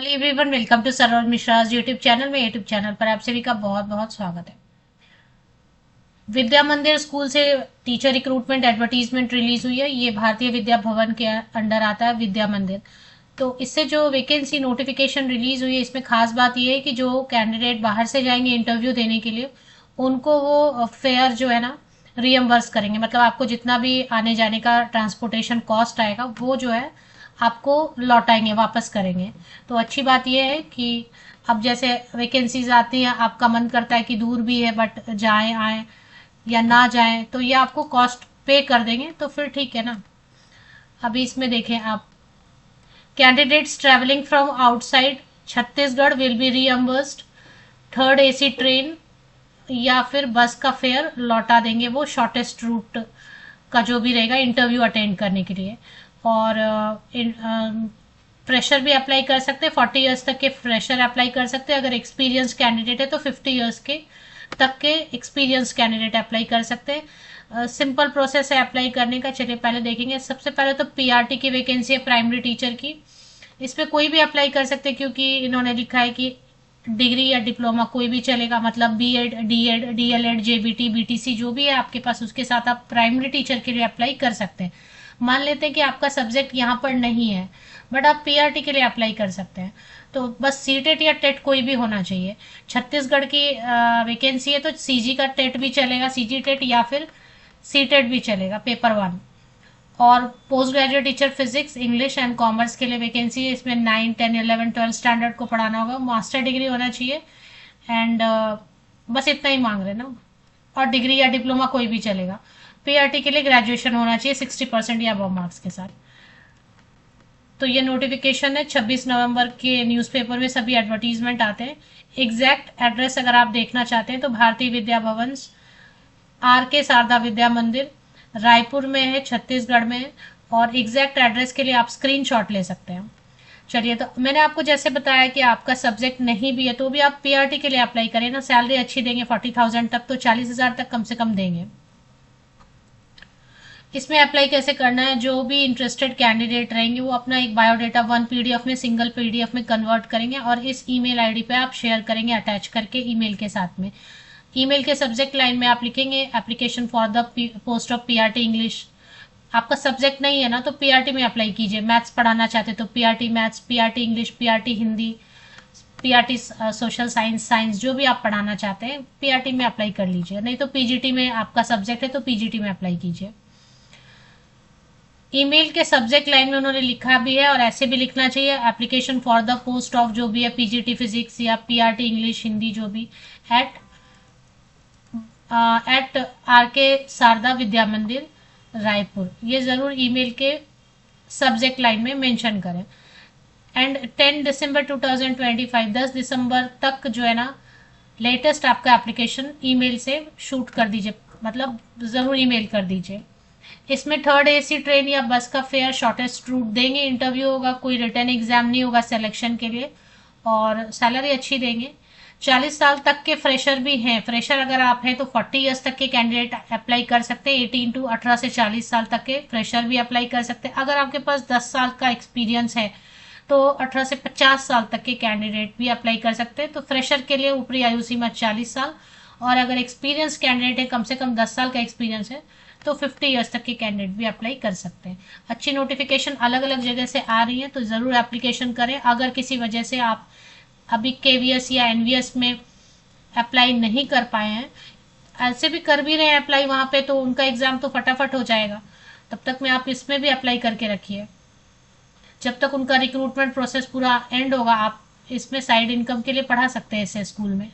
Hello everyone, welcome to Saroj Mishra's YouTube channel में। YouTube channel पर आप सभी का बहुत बहुत स्वागत है। विद्या मंदिर स्कूल से टीचर रिक्रूटमेंट एडवर्टीजमेंट रिलीज हुई है। ये भारतीय विद्या भवन के अंडर आता है विद्या मंदिर। तो इससे जो वैकेंसी नोटिफिकेशन रिलीज हुई है, इसमें खास बात यह है कि जो कैंडिडेट बाहर से जाएंगे इंटरव्यू देने के लिए, उनको वो फेयर जो है ना रीएम्बर्स करेंगे। मतलब आपको जितना भी आने जाने का ट्रांसपोर्टेशन कॉस्ट आएगा वो जो है आपको लौटाएंगे, वापस करेंगे। तो अच्छी बात यह है कि अब जैसे वैकेंसीज आती हैं, आपका मन करता है कि दूर भी है बट जाएं आए या ना जाएं, तो ये आपको कॉस्ट पे कर देंगे, तो फिर ठीक है ना। अभी इसमें देखें आप, candidates travelling from outside Chhattisgarh will be reimbursed third AC train या फिर बस का फेयर लौटा देंगे, वो शॉर्टेस्ट रूट का जो भी रहेगा इंटरव्यू अटेंड करने के लिए। और फ्रेशर भी अप्लाई कर सकते हैं, 40 इयर्स तक के फ्रेशर अप्लाई कर सकते हैं। अगर एक्सपीरियंस कैंडिडेट है तो 50 इयर्स के तक के एक्सपीरियंस कैंडिडेट अप्लाई कर सकते हैं। सिंपल प्रोसेस है अप्लाई करने का। चलिए पहले देखेंगे। सबसे पहले तो पीआरटी की वैकेंसी है, प्राइमरी टीचर की। इसमें कोई भी अप्लाई कर सकते हैं, क्योंकि इन्होंने लिखा है कि डिग्री या डिप्लोमा कोई भी चलेगा। मतलब BEd, DEd, DElEd, JBT, BTC जो भी है आपके पास, उसके साथ आप प्राइमरी टीचर के लिए अप्लाई कर सकते हैं। मान लेते हैं कि आपका सब्जेक्ट यहाँ पर नहीं है, बट आप पीआरटी के लिए अप्लाई कर सकते हैं। तो बस सीटेट या टेट कोई भी होना चाहिए। छत्तीसगढ़ की वैकेंसी है तो सीजी का टेट भी चलेगा, सीजी टेट या फिर सीटेट भी चलेगा, पेपर 1। और post graduate teacher physics, English and commerce के लिए वैकेंसी है। इसमें 9, 10, 11, 12 स्टैंडर्ड को पढ़ाना होगा, मास्टर डिग्री होना चाहिए। एंड बस इतना ही मांग रहे ना। और डिग्री या डिप्लोमा कोई भी चलेगा। पीआरटी के लिए ग्रेजुएशन होना चाहिए 60% या अबव मार्क्स के साथ। तो ये नोटिफिकेशन है 26 नवंबर के न्यूज़पेपर में सभी एडवर्टीजमेंट आते हैं। एग्जैक्ट एड्रेस अगर आप देखना चाहते हैं तो भारतीय विद्या भवन, आर के शारदा विद्या मंदिर, रायपुर में है, छत्तीसगढ़ में है। और एग्जैक्ट एड्रेस के लिए आप स्क्रीनशॉट ले सकते हैं। चलिए, तो मैंने आपको जैसे बताया कि आपका सब्जेक्ट नहीं भी है तो भी आप पीआरटी के लिए अप्लाई करें ना। सैलरी अच्छी देंगे, 40,000 तक, तो 40,000 तक कम से कम देंगे। इसमें अप्लाई कैसे करना है, जो भी इंटरेस्टेड कैंडिडेट रहेंगे वो अपना एक बायोडाटा 1 पीडीएफ में, सिंगल पीडीएफ में कन्वर्ट करेंगे और इस ईमेल आईडी पे आप शेयर करेंगे अटैच करके ईमेल के साथ में। ईमेल के सब्जेक्ट लाइन में आप लिखेंगे application for the post of PRT English. आपका सब्जेक्ट नहीं है ना तो पीआरटी में अप्लाई कीजिए। मैथ्स पढ़ाना चाहते तो PRT maths, PRT English, PRT Hindi, PRT social science, science जो भी आप पढ़ाना चाहते हैं पीआरटी में अप्लाई कर लीजिए। नहीं तो पीजीटी में आपका सब्जेक्ट है तो पीजीटी में अप्लाई कीजिए। ईमेल के सब्जेक्ट लाइन में उन्होंने लिखा भी है, और ऐसे भी लिखना चाहिए, application for the post of जो भी है पीजीटी फिजिक्स या पीआरटी इंग्लिश हिंदी जो भी, एट आर के शारदा विद्या मंदिर, रायपुर। ये जरूर ईमेल के सब्जेक्ट लाइन में मेंशन करें। एंड 10 दिसंबर 2025, 10 दिसंबर तक जो है ना लेटेस्ट आपका एप्लीकेशन ईमेल से शूट कर दीजिए, मतलब जरूर ईमेल कर दीजिए। इसमें थर्ड एसी ट्रेन या बस का फेयर शॉर्टेस्ट रूट देंगे। इंटरव्यू होगा, कोई रिटर्न एग्जाम नहीं होगा सिलेक्शन के लिए, और सैलरी अच्छी देंगे। 40 साल तक के फ्रेशर भी हैं। फ्रेशर अगर आप हैं तो 40 ईयर्स तक के कैंडिडेट अप्लाई कर सकते हैं। 18 से 40 साल तक के फ्रेशर भी अप्लाई कर सकते हैं। अगर आपके पास 10 साल का एक्सपीरियंस है तो 18 से 50 साल तक के कैंडिडेट भी अप्लाई कर सकते हैं। तो फ्रेशर के लिए ऊपरी आयु सीमा 40 साल, और अगर एक्सपीरियंस कैंडिडेट है, कम से कम 10 साल का एक्सपीरियंस है, तो 50 ईयर्स तक के कैंडिडेट भी अप्लाई कर सकते हैं। अच्छी नोटिफिकेशन अलग अलग जगह से आ रही है, तो ज़रूर एप्लीकेशन करें। अगर किसी वजह से आप अभी केवीएस या एनवीएस में अप्लाई नहीं कर पाए हैं, ऐसे भी कर भी रहे हैं अप्लाई वहाँ पे, तो उनका एग्ज़ाम तो फटाफट हो जाएगा। तब तक में आप इसमें भी अप्लाई करके रखिए। जब तक उनका रिक्रूटमेंट प्रोसेस पूरा एंड होगा, आप इसमें साइड इनकम के लिए पढ़ा सकते हैं इसे स्कूल में।